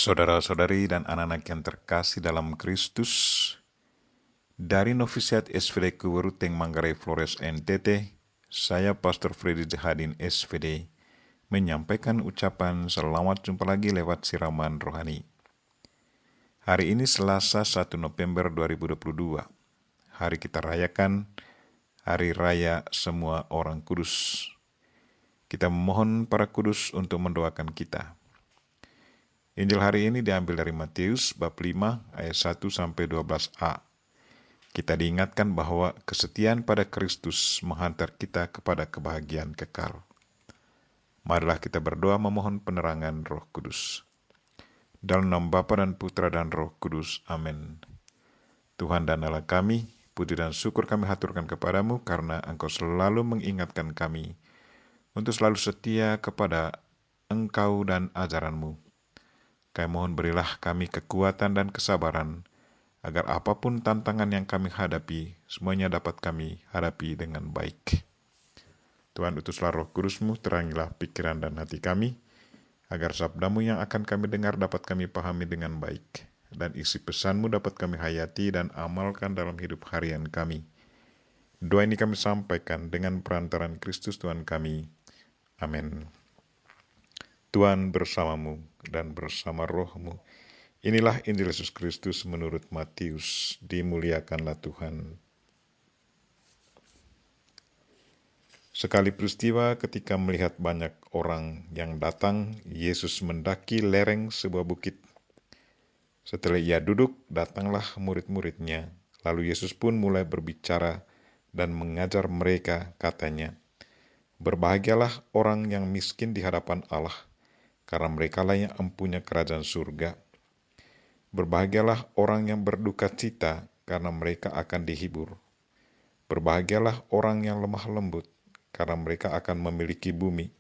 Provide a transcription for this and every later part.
Saudara-saudari dan anak-anak yang terkasih dalam Kristus, dari Novisiat SVD Kuweruteng Manggarai Flores NTT, saya Pastor Freddy Jahadin SVD, menyampaikan ucapan selamat jumpa lagi lewat siraman rohani. Hari ini Selasa 1 November 2022, hari kita rayakan Hari Raya Semua Orang Kudus. Kita memohon para kudus untuk mendoakan kita. Injil hari ini diambil dari Matius bab 5 ayat 1 sampai 12a. Kita diingatkan bahwa kesetiaan pada Kristus menghantar kita kepada kebahagiaan kekal. Marilah kita berdoa memohon penerangan Roh Kudus. Dalam nama Bapa dan Putra dan Roh Kudus. Amin. Tuhan dan Allah kami, puji dan syukur kami haturkan kepadamu karena Engkau selalu mengingatkan kami untuk selalu setia kepada Engkau dan ajaran-Mu. Kami mohon berilah kami kekuatan dan kesabaran, agar apapun tantangan yang kami hadapi, semuanya dapat kami hadapi dengan baik. Tuhan, utuslah Roh Kudus-Mu, terangilah pikiran dan hati kami, agar sabda-Mu yang akan kami dengar dapat kami pahami dengan baik, dan isi pesan-Mu dapat kami hayati dan amalkan dalam hidup harian kami. Doa ini kami sampaikan dengan perantaran Kristus Tuhan kami. Amin. Tuhan bersamamu dan bersama rohmu. Inilah Injil Yesus Kristus menurut Matius. Dimuliakanlah Tuhan. Sekali peristiwa ketika melihat banyak orang yang datang, Yesus mendaki lereng sebuah bukit. Setelah ia duduk, datanglah murid-muridnya. Lalu Yesus pun mulai berbicara dan mengajar mereka, katanya, "Berbahagialah orang yang miskin di hadapan Allah, karena merekalah yang empunya kerajaan surga. Berbahagialah orang yang berduka cita, karena mereka akan dihibur. Berbahagialah orang yang lemah lembut, karena mereka akan memiliki bumi.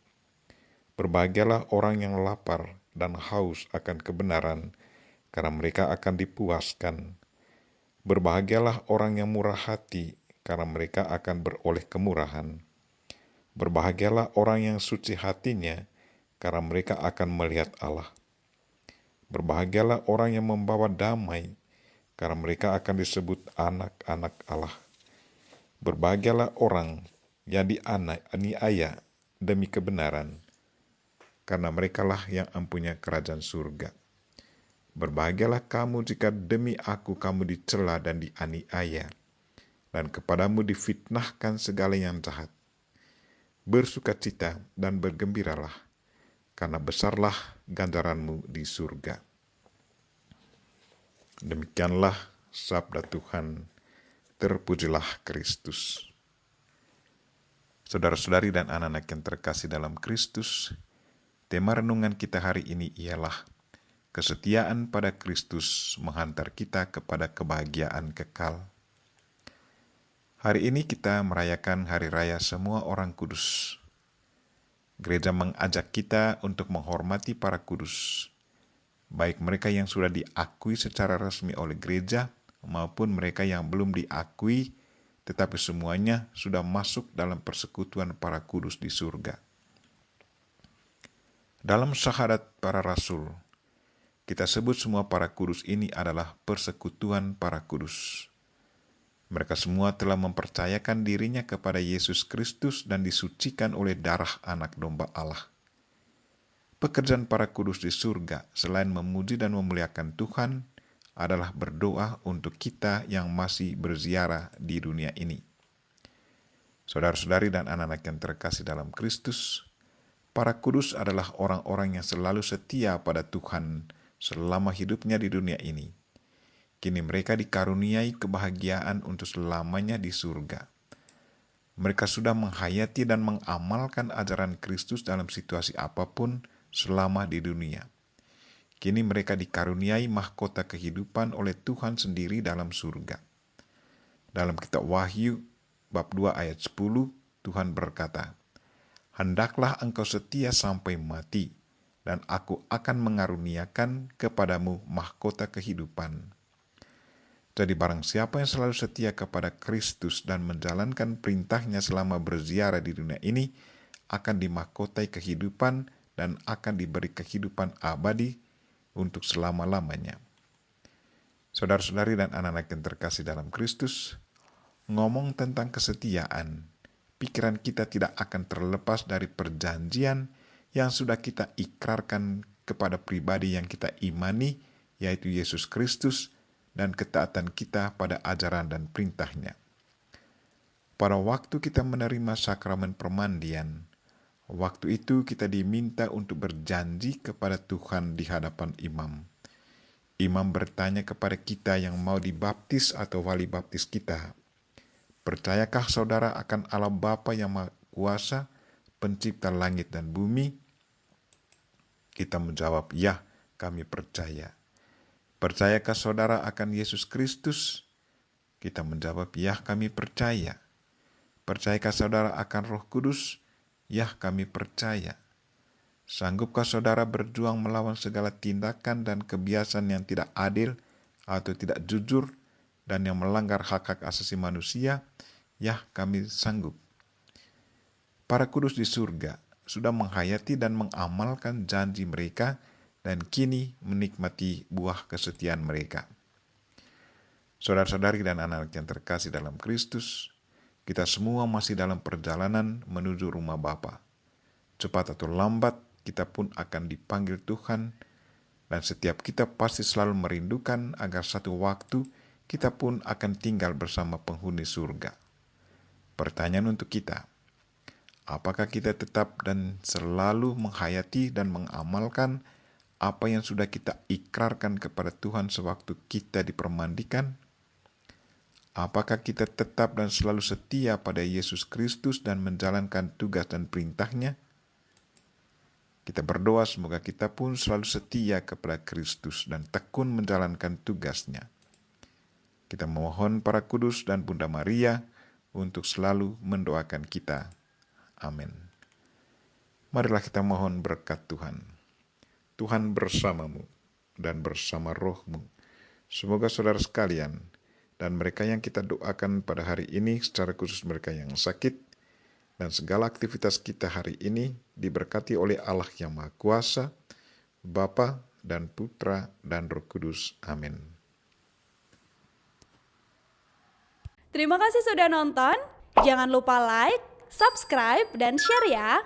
Berbahagialah orang yang lapar dan haus akan kebenaran, karena mereka akan dipuaskan. Berbahagialah orang yang murah hati, karena mereka akan beroleh kemurahan. Berbahagialah orang yang suci hatinya, karena mereka akan melihat Allah. Berbahagialah orang yang membawa damai, karena mereka akan disebut anak-anak Allah. Berbahagialah orang yang dianiaya demi kebenaran, karena merekalah yang empunya kerajaan surga. Berbahagialah kamu jika demi aku kamu dicela dan dianiaya, dan kepadamu difitnahkan segala yang jahat. Bersukacita dan bergembiralah, karena besarlah ganjaranmu di surga." Demikianlah sabda Tuhan. Terpujilah Kristus. Saudara-saudari dan anak-anak yang terkasih dalam Kristus, tema renungan kita hari ini ialah kesetiaan pada Kristus menghantar kita kepada kebahagiaan kekal. Hari ini kita merayakan Hari Raya Semua Orang Kudus. Gereja mengajak kita untuk menghormati para kudus, baik mereka yang sudah diakui secara resmi oleh gereja maupun mereka yang belum diakui, tetapi semuanya sudah masuk dalam persekutuan para kudus di surga. Dalam syahadat para rasul, kita sebut semua para kudus ini adalah persekutuan para kudus. Mereka semua telah mempercayakan dirinya kepada Yesus Kristus dan disucikan oleh darah anak domba Allah. Pekerjaan para kudus di surga selain memuji dan memuliakan Tuhan adalah berdoa untuk kita yang masih berziarah di dunia ini. Saudara-saudari dan anak-anak yang terkasih dalam Kristus, para kudus adalah orang-orang yang selalu setia pada Tuhan selama hidupnya di dunia ini. Kini mereka dikaruniai kebahagiaan untuk selamanya di surga. Mereka sudah menghayati dan mengamalkan ajaran Kristus dalam situasi apapun selama di dunia. Kini mereka dikaruniai mahkota kehidupan oleh Tuhan sendiri dalam surga. Dalam kitab Wahyu bab 2 ayat 10, Tuhan berkata, "Hendaklah engkau setia sampai mati, dan aku akan mengaruniakan kepadamu mahkota kehidupan." Jadi barang siapa yang selalu setia kepada Kristus dan menjalankan perintahnya selama berziarah di dunia ini, akan dimahkotai kehidupan dan akan diberi kehidupan abadi untuk selama-lamanya. Saudara-saudari dan anak-anak yang terkasih dalam Kristus, ngomong tentang kesetiaan, pikiran kita tidak akan terlepas dari perjanjian yang sudah kita ikrarkan kepada pribadi yang kita imani, yaitu Yesus Kristus, dan ketaatan kita pada ajaran dan perintahnya. Pada waktu kita menerima sakramen permandian, waktu itu kita diminta untuk berjanji kepada Tuhan di hadapan imam. Imam bertanya kepada kita yang mau dibaptis atau wali baptis kita, "Percayakah saudara akan Allah Bapa yang Maha Kuasa, pencipta langit dan bumi?" Kita menjawab, "Ya, kami percaya." "Percayakah saudara akan Yesus Kristus?" Kita menjawab, "Ya, kami percaya." "Percayakah saudara akan Roh Kudus?" "Ya, kami percaya." "Sanggupkah saudara berjuang melawan segala tindakan dan kebiasaan yang tidak adil atau tidak jujur dan yang melanggar hak-hak asasi manusia?" "Ya, kami sanggup." Para kudus di surga sudah menghayati dan mengamalkan janji mereka dan kini menikmati buah kesetiaan mereka. Saudara-saudari dan anak-anak yang terkasih dalam Kristus, kita semua masih dalam perjalanan menuju rumah Bapa. Cepat atau lambat, kita pun akan dipanggil Tuhan, dan setiap kita pasti selalu merindukan agar satu waktu kita pun akan tinggal bersama penghuni surga. Pertanyaan untuk kita, apakah kita tetap dan selalu menghayati dan mengamalkan apa yang sudah kita ikrarkan kepada Tuhan sewaktu kita dipermandikan? Apakah kita tetap dan selalu setia pada Yesus Kristus dan menjalankan tugas dan perintahnya? Kita berdoa semoga kita pun selalu setia kepada Kristus dan tekun menjalankan tugasnya. Kita memohon para kudus dan Bunda Maria untuk selalu mendoakan kita. Amin. Marilah kita mohon berkat Tuhan. Tuhan bersamamu dan bersama rohmu. Semoga saudara sekalian dan mereka yang kita doakan pada hari ini, secara khusus mereka yang sakit, dan segala aktivitas kita hari ini diberkati oleh Allah yang Maha Kuasa, Bapa dan Putra dan Roh Kudus. Amin. Terima kasih sudah nonton. Jangan lupa like, subscribe, dan share ya.